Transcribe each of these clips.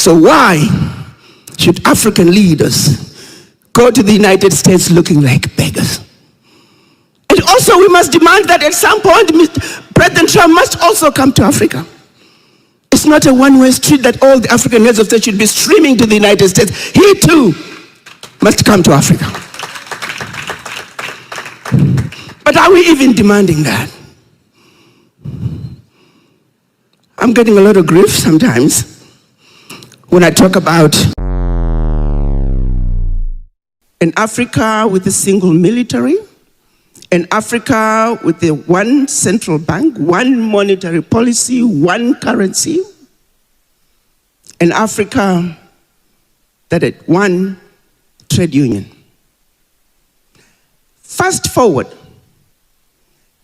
So why should African leaders go to the United States looking like beggars? And also we must demand that at some point President Trump must also come to Africa. It's not a one-way street that all the African heads of state should be streaming to the United States. He too must come to Africa. But are we even demanding that? I'm getting a lot of grief sometimes when I talk about an Africa with a single military, an Africa with the one central bank, one monetary policy, one currency, an Africa that had one trade union. Fast forward,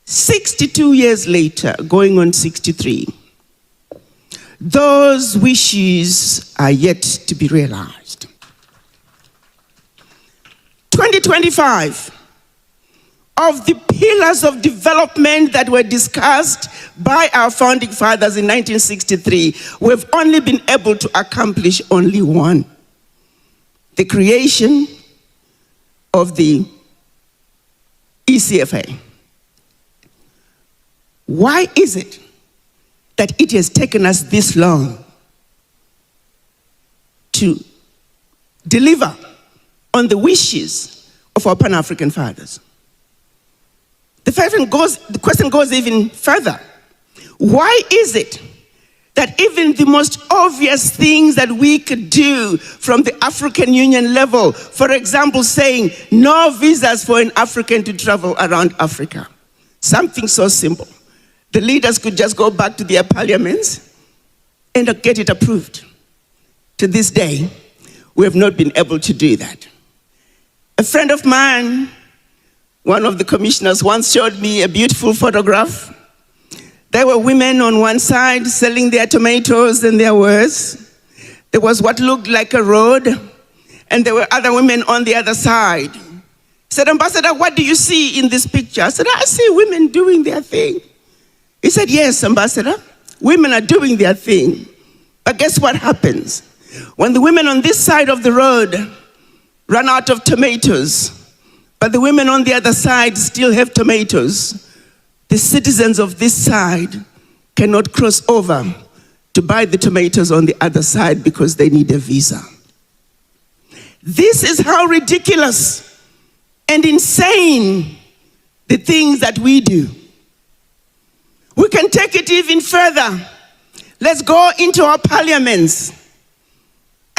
62 years later, going on 63, those wishes are yet to be realized. 2025, of the pillars of development that were discussed by our founding fathers in 1963, we've only been able to accomplish only one: the creation of the ECFA. Why is it that it has taken us this long to deliver on the wishes of our Pan-African fathers? The question goes even further. Why is it that even the most obvious things that we could do from the African Union level, for example, saying no visas for an African to travel around Africa, something so simple, the leaders could just go back to their parliaments and get it approved. To this day, we have not been able to do that. A friend of mine, one of the commissioners, once showed me a beautiful photograph. There were women on one side selling their tomatoes and their wares. There was what looked like a road, and there were other women on the other side. He said, "Ambassador, what do you see in this picture?" I said, "I see women doing their thing." He said, "Yes, Ambassador, women are doing their thing. But guess what happens? When the women on this side of the road run out of tomatoes, but the women on the other side still have tomatoes, the citizens of this side cannot cross over to buy the tomatoes on the other side because they need a visa." This is how ridiculous and insane the things that we do. We can take it even further. Let's go into our parliaments.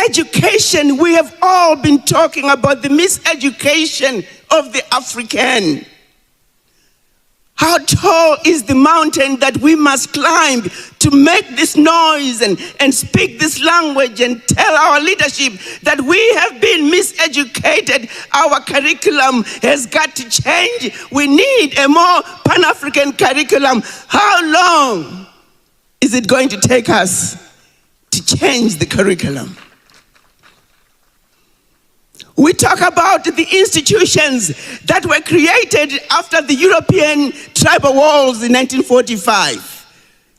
Education, we have all been talking about the miseducation of the African. How tall is the mountain that we must climb to make this noise and speak this language and tell our leadership that we have been miseducated? Our curriculum has got to change. We need a more Pan-African curriculum. How long is it going to take us to change the curriculum? We talk about the institutions that were created after the European tribal wars in 1945.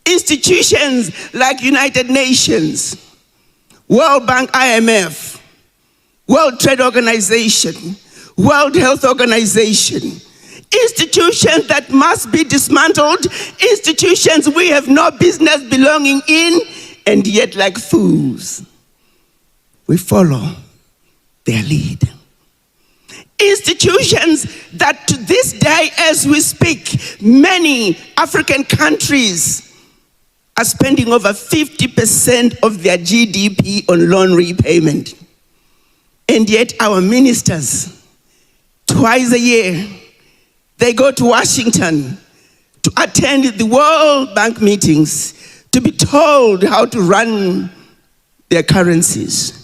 Institutions like United Nations, World Bank, IMF, World Trade Organization, World Health Organization. Institutions that must be dismantled, institutions we have no business belonging in, and yet like fools, we follow their lead. Institutions that to this day as we speak, many African countries are spending over 50% of their GDP on loan repayment. And yet our ministers, twice a year, they go to Washington to attend the World Bank meetings, to be told how to run their currencies,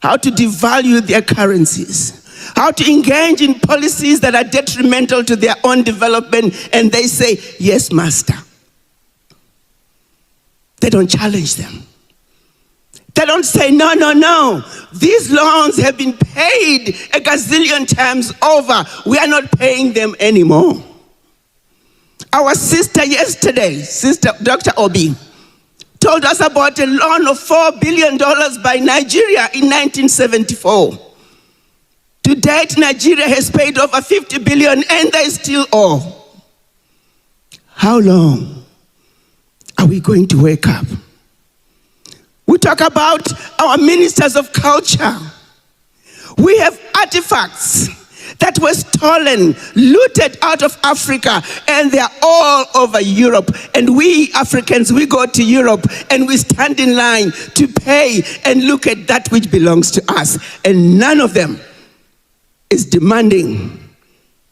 how to devalue their currencies, how to engage in policies that are detrimental to their own development, and they say, "Yes, master." They don't challenge them. They don't say, "No, no, no. These loans have been paid a gazillion times over. We are not paying them anymore." Our sister yesterday, Sister Dr. Obi, told us about a loan of $4 billion by Nigeria in 1974. To date, Nigeria has paid over 50 billion and they still owe. How long are we going to wake up? We talk about our ministers of culture. We have artifacts that were stolen, looted out of Africa, and they are all over Europe. And we Africans, we go to Europe and we stand in line to pay and look at that which belongs to us. And none of them is demanding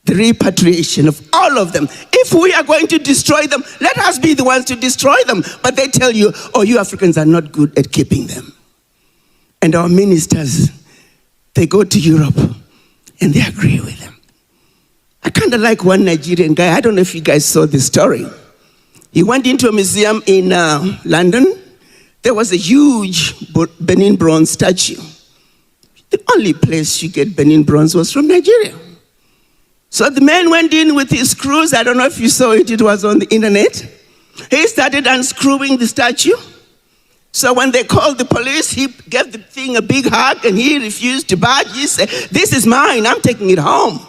the repatriation of all of them. If we are going to destroy them, let us be the ones to destroy them. But they tell you, oh, you Africans are not good at keeping them. And our ministers, they go to Europe and they agree with them. I kind of like one Nigerian guy. I don't know if you guys saw this story. He went into a museum in London. There was a huge Benin bronze statue. The only place you get Benin bronze was from Nigeria. So the man went in with his screws. I don't know if you saw it. It was on the internet. He started unscrewing the statue. So when they called the police, he gave the thing a big hug and he refused to budge. He said, this is mine, I'm taking it home.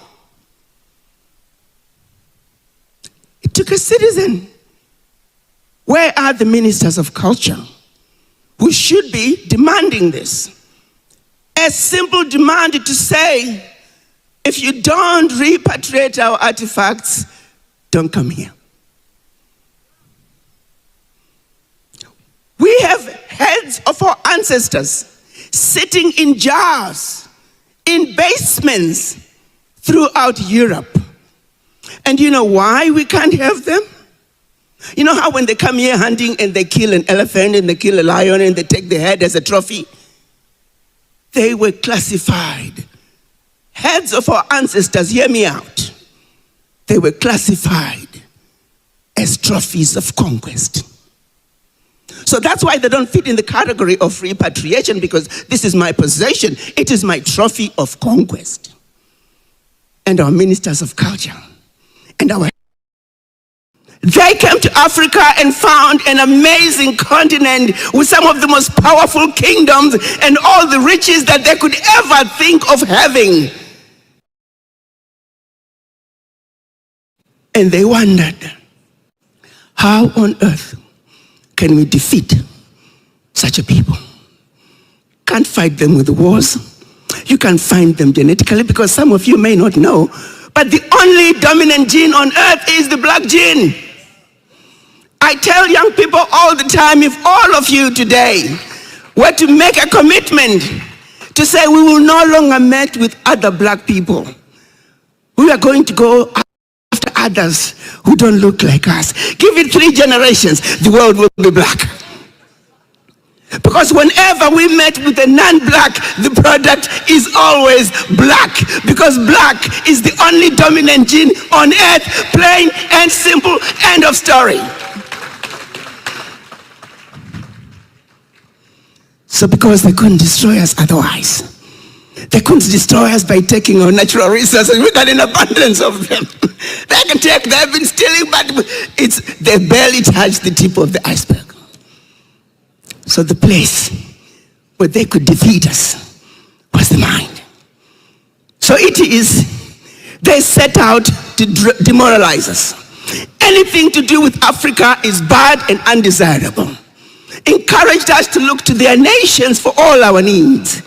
It took a citizen. Where are the ministers of culture who should be demanding this? A simple demand to say, if you don't repatriate our artifacts, don't come here. We have heads of our ancestors sitting in jars, in basements throughout Europe. And you know why we can't have them? You know how when they come here hunting and they kill an elephant and they kill a lion and they take the head as a trophy? They were classified. Heads of our ancestors, hear me out. They were classified as trophies of conquest. So that's why they don't fit in the category of repatriation, because this is my possession. It is my trophy of conquest. And our ministers of culture and they came to Africa and found an amazing continent with some of the most powerful kingdoms and all the riches that they could ever think of having. And they wondered, how on earth can we defeat such a people? Can't fight them with wars. You can find them genetically, because some of you may not know, but the only dominant gene on earth is the black gene. I tell young people all the time, if all of you today were to make a commitment to say we will no longer mate with other black people, we are going to go after others who don't look like us. Give it 3 generations, the world will be black. Because whenever we met with a non-black, the product is always black. Because black is the only dominant gene on earth, plain and simple, end of story. So because they couldn't destroy us otherwise, they couldn't destroy us by taking our natural resources. We got an abundance of them. They can take, they've been stealing, but they barely touched the tip of the iceberg. So the place where they could defeat us was the mind. So it is, they set out to demoralize us. Anything to do with Africa is bad and undesirable. Encouraged us to look to their nations for all our needs,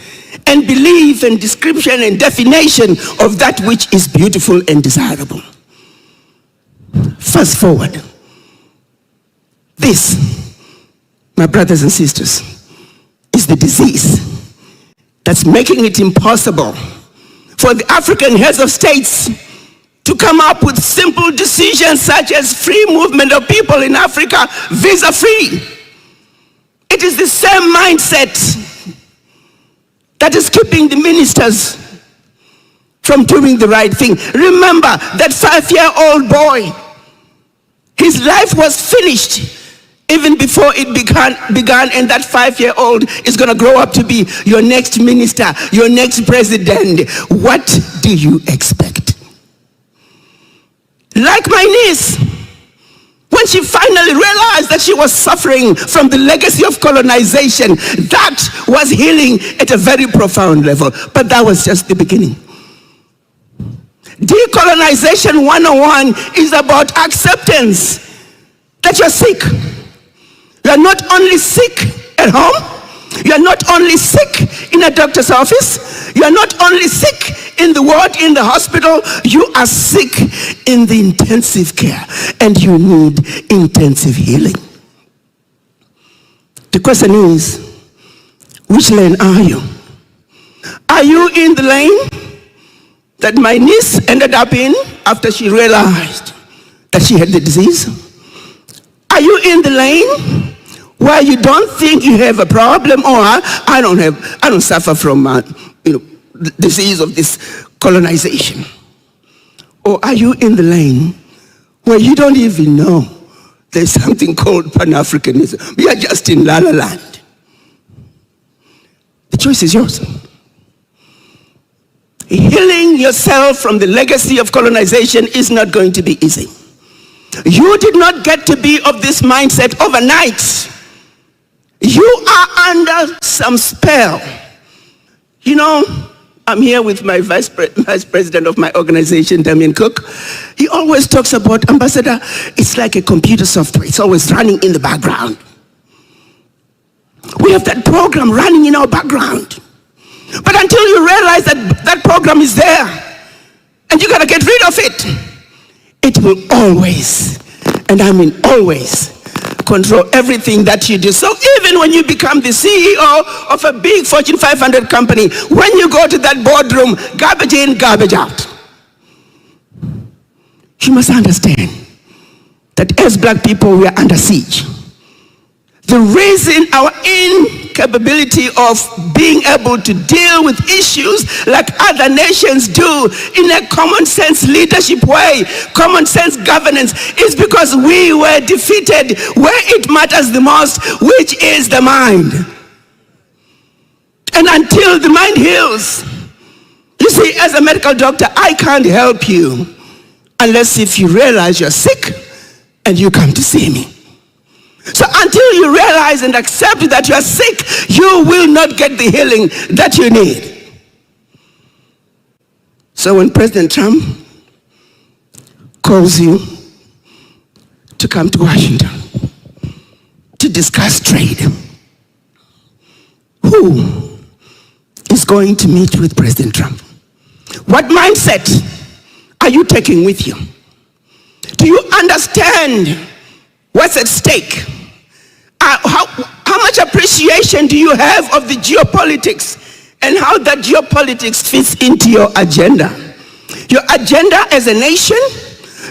and belief and description and definition of that which is beautiful and desirable. Fast forward. This, my brothers and sisters, is the disease that's making it impossible for the African heads of states to come up with simple decisions such as free movement of people in Africa, visa-free. It is the same mindset that is keeping the ministers from doing the right thing. Remember that 5-year-old boy, his life was finished even before it began, and that 5-year-old is going to grow up to be your next minister, your next president. What do you expect? Like my niece, When she finally realized that she was suffering from the legacy of colonization, that was healing at a very profound level. But that was just the beginning. Decolonization 101 is about acceptance that you're sick. You're not only sick at home, you're not only sick in a doctor's office, you're not only sick in the ward in the hospital, you are sick in the intensive care and you need intensive healing. The question is, which lane are you? Are you in the lane that my niece ended up in after she realized that she had the disease? Are you in the lane where you don't think you have a problem, or I don't suffer from the disease of this colonization? Or are you in the lane where you don't even know there's something called pan-africanism? We are just in La La Land. The choice is yours. Healing yourself from the legacy of colonization is not going to be easy. You did not get to be of this mindset overnight. You are under some spell. You know, I'm here with my vice president of my organization, Damien Cook. He always talks about, Ambassador, it's like a computer software. It's always running in the background. We have that program running in our background. But until you realize that that program is there, and you gotta get rid of it, it will always, and I mean always, control everything that you do. So even when you become the CEO of a big Fortune 500 company, when you go to that boardroom, garbage in, garbage out. You must understand that as black people, we are under siege. The reason our incapability of being able to deal with issues like other nations do in a common sense leadership way, common sense governance, is because we were defeated where it matters the most, which is the mind. And until the mind heals, you see, as a medical doctor, I can't help you unless if you realize you're sick and you come to see me. So until you realize and accept that you are sick, you will not get the healing that you need. So when President Trump calls you to come to Washington to discuss trade, who is going to meet with President Trump? What mindset are you taking with you? Do you understand what's at stake? How much appreciation do you have of the geopolitics and how that geopolitics fits into your agenda? Your agenda as a nation,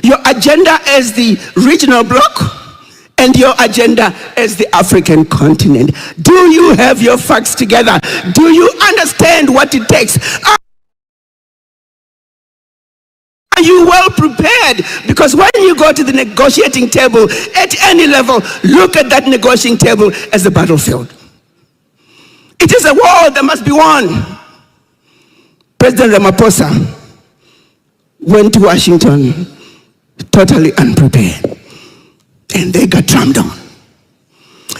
your agenda as the regional bloc, and your agenda as the African continent. Do you have your facts together? Do you understand what it takes? Are you well prepared? Because when you go to the negotiating table at any level, look at that negotiating table as a battlefield. It is a war that must be won. President Ramaphosa went to Washington totally unprepared, and they got trampled on.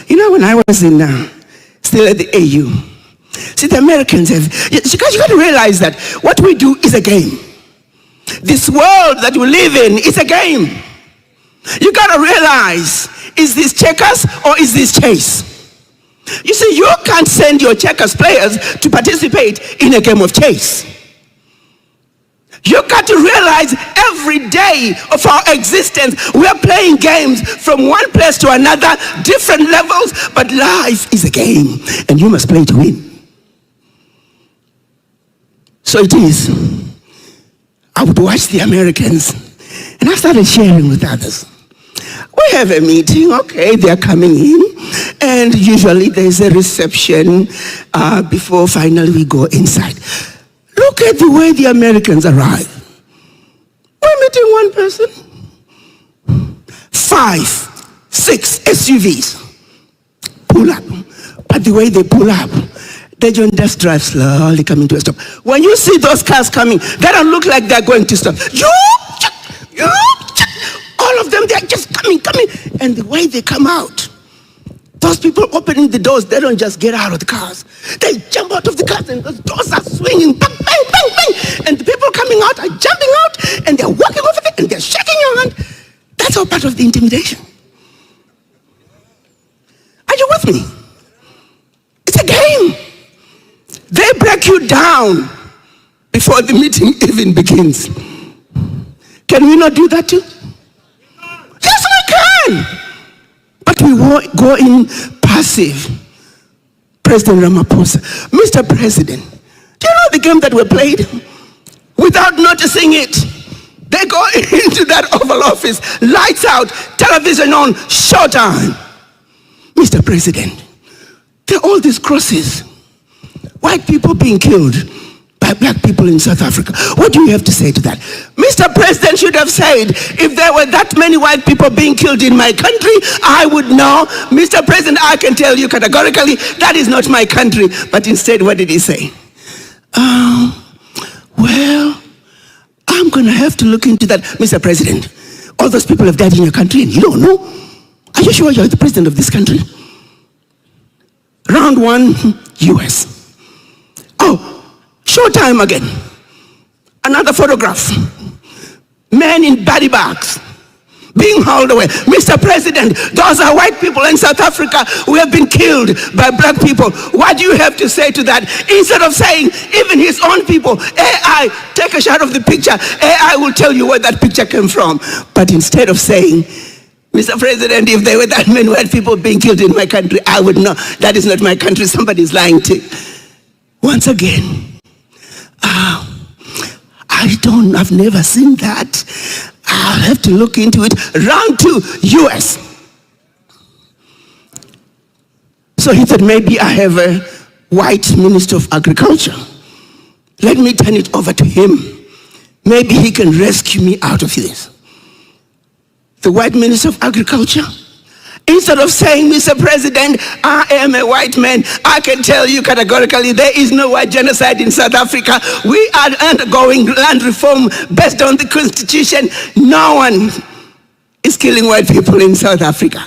You know, when I was still at the AU, see, the Americans have, you got to realize that what we do is a game. This world that we live in is a game. You gotta realize, is this checkers or is this chase? You see, you can't send your checkers players to participate in a game of chase. You got to realize every day of our existence, we are playing games from one place to another, different levels, but life is a game and you must play to win. So it is. I would watch the Americans, and I started sharing with others. We have a meeting, okay, they're coming in, and usually there's a reception before finally we go inside. Look at the way the Americans arrive. We're meeting one person, 5, 6 SUVs pull up, but the way they pull up, they don't just drive slowly coming to a stop. When you see those cars coming, they don't look like they're going to stop. All of them, they're just coming. And the way they come out, those people opening the doors, they don't just get out of the cars. They jump out of the cars and those doors are swinging, bang, bang, bang, bang. And the people coming out are jumping out and they're walking over there and they're shaking your hand. That's all part of the intimidation. Are you with me? It's a game. They break you down before the meeting even begins. Can we not do that too? Yes, we can. But we won't go in passive. President Ramaphosa, Mr. President, do you know the game that we played? Without noticing it, they go into that Oval Office, lights out, television on, showtime. Mr. President, there are all these crosses. White people being killed by black people in South Africa. What do you have to say to that? Mr. President should have said, if there were that many white people being killed in my country, I would know. Mr. President, I can tell you categorically, that is not my country. But instead, what did he say? Well, I'm going to have to look into that. Mr. President, all those people have died in your country and you don't know? Are you sure you're the president of this country? Round one, US. Oh, showtime again. Another photograph. Men in body bags being hauled away. Mr. President, those are white people in South Africa who have been killed by black people. What do you have to say to that? Instead of saying, even his own people, AI, take a shot of the picture. AI will tell you where that picture came from. But instead of saying, Mr. President, if there were that many white people being killed in my country, I would know. That is not my country. Somebody's lying to. Once again, I've never seen that. I'll have to look into it. Round two, US. So he said, maybe I have a white Minister of Agriculture. Let me turn it over to him. Maybe he can rescue me out of this. The white Minister of Agriculture, instead of saying, Mr. President, I am a white man, I can tell you categorically there is no white genocide in South Africa. We are undergoing land reform based on the Constitution. No one is killing white people in South Africa.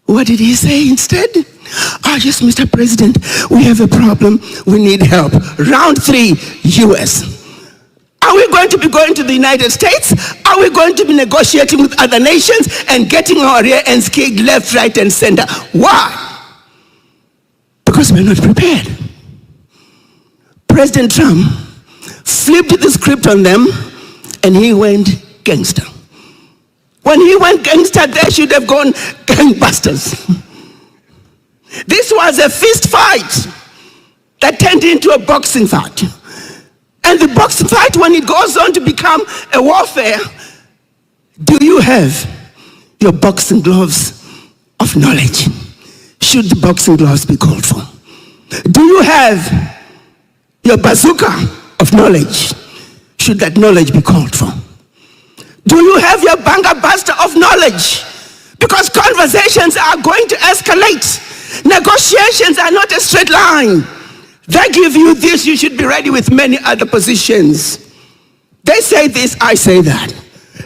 What did he say instead? Yes, Mr. President, we have a problem. We need help. Round three, US. Are we going to be going to the United States? Are we going to be negotiating with other nations and getting our rear ends kicked left, right, and center? Why? Because we're not prepared. President Trump flipped the script on them and he went gangster. When he went gangster, they should have gone gangbusters. This was a fist fight that turned into a boxing fight. And the boxing fight, when it goes on to become a warfare, do you have your boxing gloves of knowledge? Should the boxing gloves be called for? Do you have your bazooka of knowledge? Should that knowledge be called for? Do you have your banga buster of knowledge? Because conversations are going to escalate. Negotiations are not a straight line. They give you this, you should be ready with many other positions. They say this, I say that.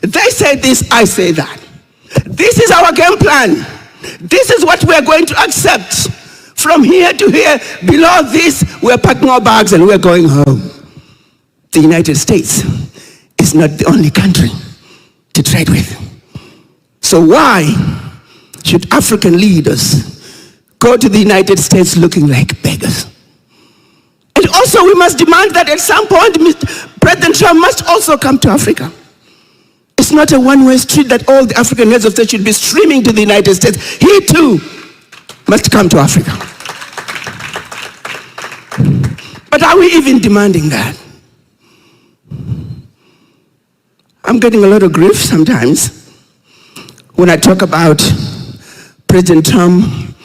They say this, I say that. This is our game plan. This is what we are going to accept. From here to here, below this, we're packing our bags and we're going home. The United States is not the only country to trade with. So why should African leaders go to the United States looking like beggars? And also we must demand that at some point, President Trump must also come to Africa. It's not a one-way street that all the African heads of state should be streaming to the United States. He too must come to Africa. But are we even demanding that? I'm getting a lot of grief sometimes when I talk about President Trump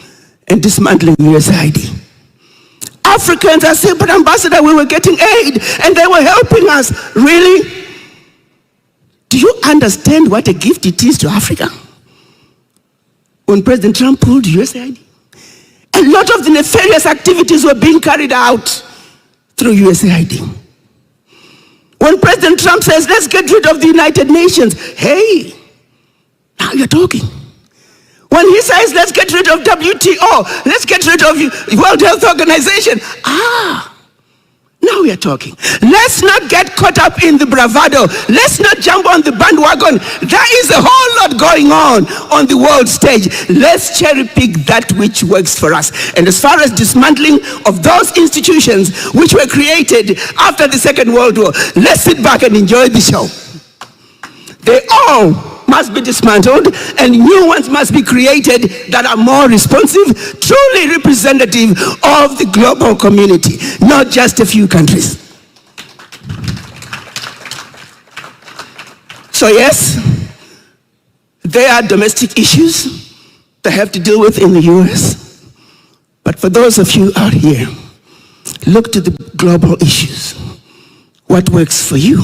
and dismantling USAID. Africans are saying, but Ambassador, we were getting aid and they were helping us. Really? Do you understand what a gift it is to Africa? When President Trump pulled USAID, a lot of the nefarious activities were being carried out through USAID. When President Trump says, let's get rid of the United Nations, hey, Now you're talking. When he says, let's get rid of WTO, let's get rid of World Health Organization, now we are talking. Let's not get caught up in the bravado. Let's not jump on the bandwagon. There is a whole lot going on the world stage. Let's cherry pick that which works for us. And as far as dismantling of those institutions which were created after the Second World War, let's sit back and enjoy the show. They all must be dismantled and new ones must be created that are more responsive, truly representative of the global community, not just a few countries. So yes, there are domestic issues that have to deal with in the US. But for those of you out here, look to the global issues. What works for you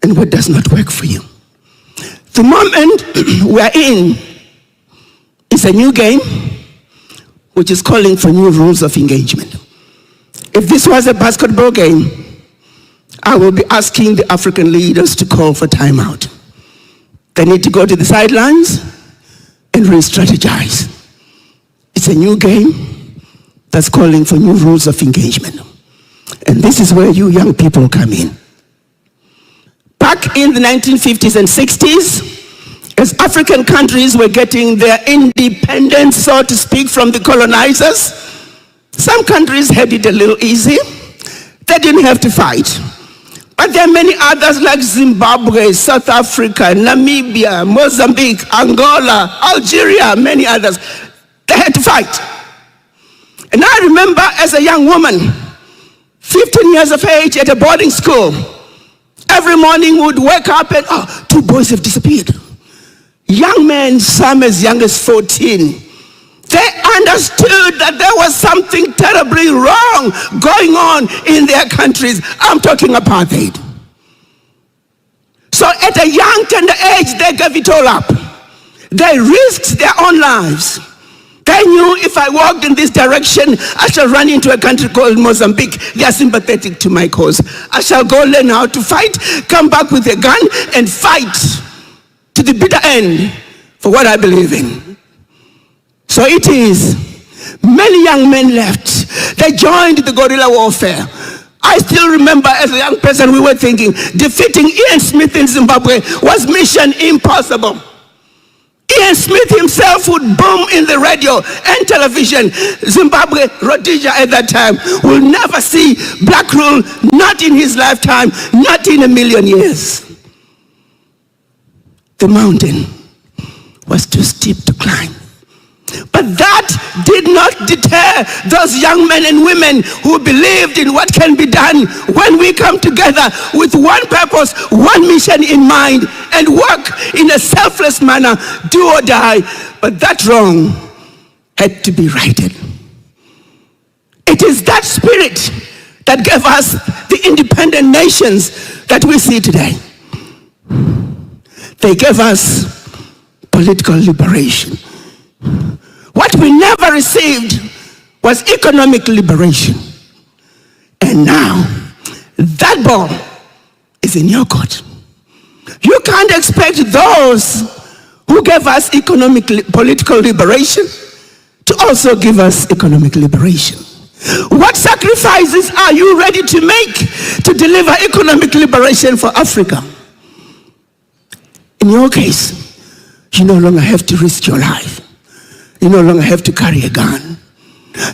and what does not work for you. The moment we're in is a new game, which is calling for new rules of engagement. If this was a basketball game, I will be asking the African leaders to call for timeout. They need to go to the sidelines and re-strategize. It's a new game that's calling for new rules of engagement. And this is where you young people come in. Back in the 1950s and 60s, as African countries were getting their independence, so to speak, from the colonizers, some countries had it a little easy. They didn't have to fight. But there are many others like Zimbabwe, South Africa, Namibia, Mozambique, Angola, Algeria, many others. They had to fight. And I remember as a young woman, 15 years of age at a boarding school, every morning would wake up and, 2 boys have disappeared. Young men, some as young as 14. They understood that there was something terribly wrong going on in their countries. I'm talking apartheid. So at a young, tender age, they gave it all up. They risked their own lives. They knew if I walked in this direction, I shall run into a country called Mozambique. They are sympathetic to my cause. I shall go learn how to fight, come back with a gun and fight to the bitter end for what I believe in. So it is. Many young men left. They joined the guerrilla warfare. I still remember as a young person we were thinking defeating Ian Smith in Zimbabwe was mission impossible. Ian Smith himself would boom in the radio and television. Zimbabwe, Rhodesia at that time, will never see black rule, not in his lifetime, not in a million years. The mountain was too steep to climb. But that did not deter those young men and women who believed in what can be done when we come together with one purpose, one mission in mind, and work in a selfless manner, do or die. But that wrong had to be righted. It is that spirit that gave us the independent nations that we see today. They gave us political liberation. What we never received was economic liberation. And now, that ball is in your court. You can't expect those who gave us political liberation to also give us economic liberation. What sacrifices are you ready to make to deliver economic liberation for Africa? In your case, you no longer have to risk your life. You no longer have to carry a gun.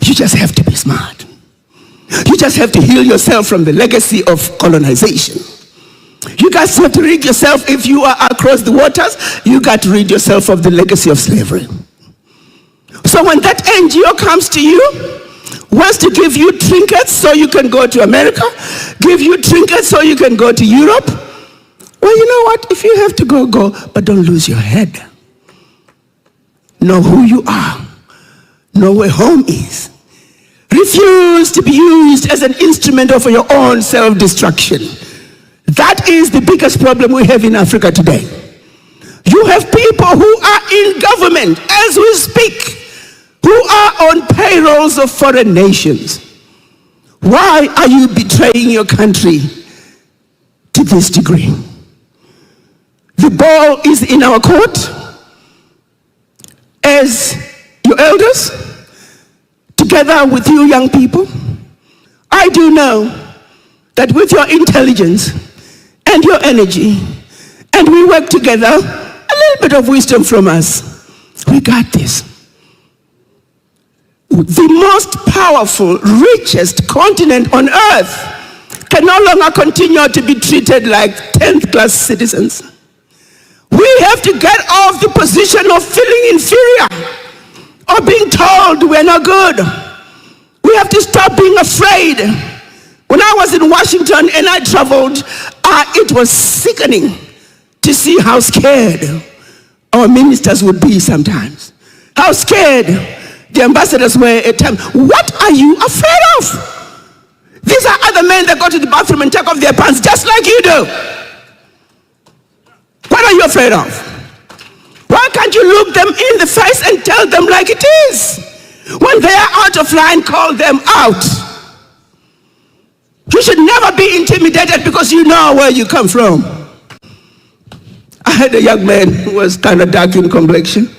You just have to be smart. You just have to heal yourself from the legacy of colonization. You guys have to rid yourself, if you are across the waters, you got to rid yourself of the legacy of slavery. So when that NGO comes to you, wants to give you trinkets so you can go to America, give you trinkets so you can go to Europe, well, you know what? If you have to go, go, but don't lose your head. Know who you are. Know where home is. Refuse to be used as an instrument of your own self-destruction. That is the biggest problem we have in Africa today. You have people who are in government as we speak, who are on payrolls of foreign nations. Why are you betraying your country to this degree? The ball is in our court. As your elders, together with you young people, I do know that with your intelligence and your energy, and we work together, a little bit of wisdom from us, we got this. The most powerful, richest continent on earth can no longer continue to be treated like 10th class citizens. We have to get off the position of feeling inferior or being told we're not good. We have to stop being afraid. When I was in Washington and I traveled, it was sickening to see how scared our ministers would be sometimes. How scared the ambassadors were at times. What are you afraid of? These are other men that go to the bathroom and take off their pants just like you do. What are you afraid of? Why can't you look them in the face and tell them like it is? When they are out of line, call them out. You should never be intimidated because you know where you come from. I had a young man who was kind of dark in complexion.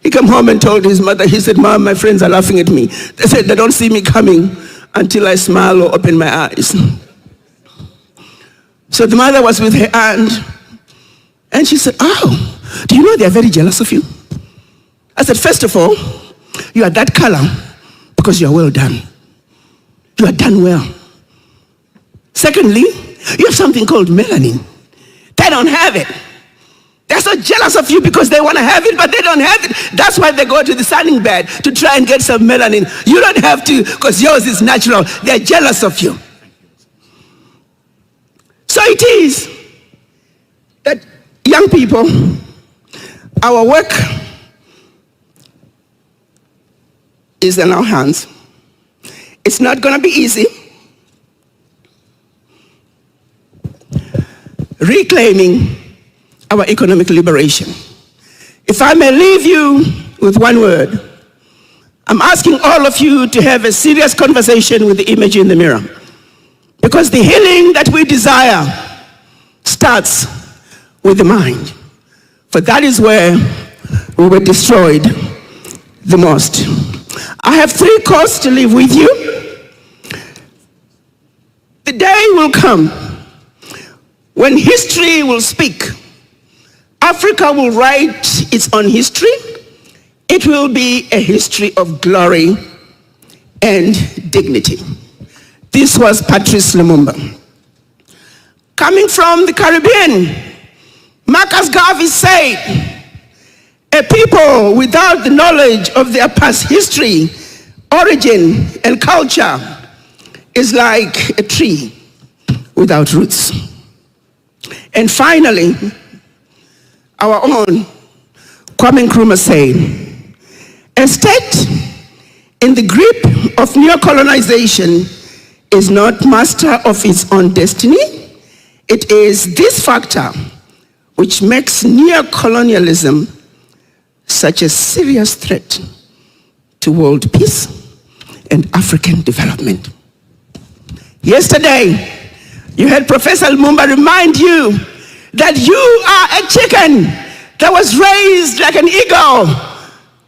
He came home and told his mother, he said, "Mom, my friends are laughing at me. They said they don't see me coming until I smile or open my eyes." So the mother was with her aunt, and she said, "Oh, do you know they're very jealous of you?" I said, "First of all, you are that color because you are well done. You are done well. Secondly, you have something called melanin. They don't have it. They're so jealous of you because they want to have it, but they don't have it. That's why they go to the sunning bed to try and get some melanin. You don't have to because yours is natural. They're jealous of you." So it is that young people, our work is in our hands. It's not going to be easy. Reclaiming our economic liberation. If I may leave you with one word, I'm asking all of you to have a serious conversation with the image in the mirror. Because the healing that we desire starts with the mind. For that is where we were destroyed the most. I have 3 quotes to leave with you. The day will come when history will speak. Africa will write its own history. It will be a history of glory and dignity. This was Patrice Lumumba. Coming from the Caribbean, Marcus Garvey said, "A people without the knowledge of their past history, origin, and culture is like a tree without roots." And finally, our own Kwame Nkrumah said, "A state in the grip of neo-colonization is not master of its own destiny. It is this factor which makes neo-colonialism such a serious threat to world peace and African development." Yesterday, you heard Professor Lumumba remind you that you are a chicken that was raised like an eagle.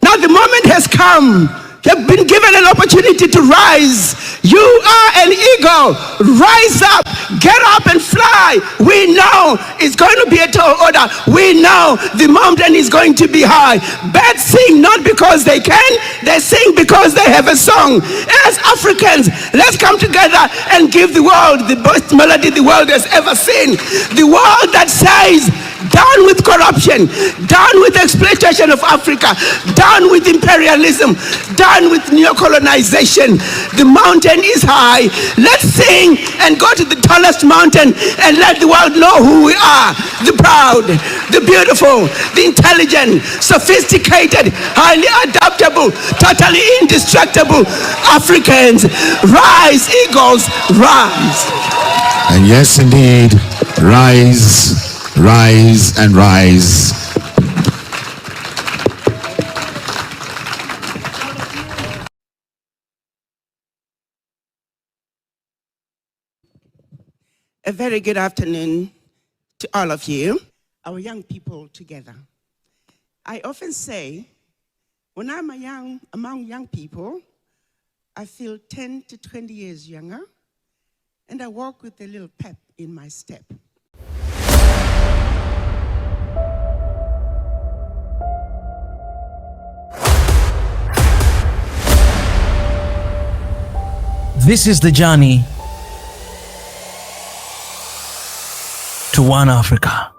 Now the moment has come. You have been given an opportunity to rise. You are an eagle. Rise up, get up and fly. We know it's going to be a tall order. We know the mountain is going to be high. Birds sing not because they can, they sing because they have a song. As Africans, let's come together and give the world the best melody the world has ever seen. The world that says, down with corruption, down with exploitation of Africa, down with imperialism, down with neo-colonization. The mountain is high. Let's sing and go to the tallest mountain and let the world know who we are. The proud, the beautiful, the intelligent, sophisticated, highly adaptable, totally indestructible Africans. Rise, eagles, rise. And yes, indeed, rise, rise, and rise. A very good afternoon to all of you. our young people together. I often say, when I'm among young people, I feel 10 to 20 years younger, and I walk with a little pep in my step. This is the journey to One Africa.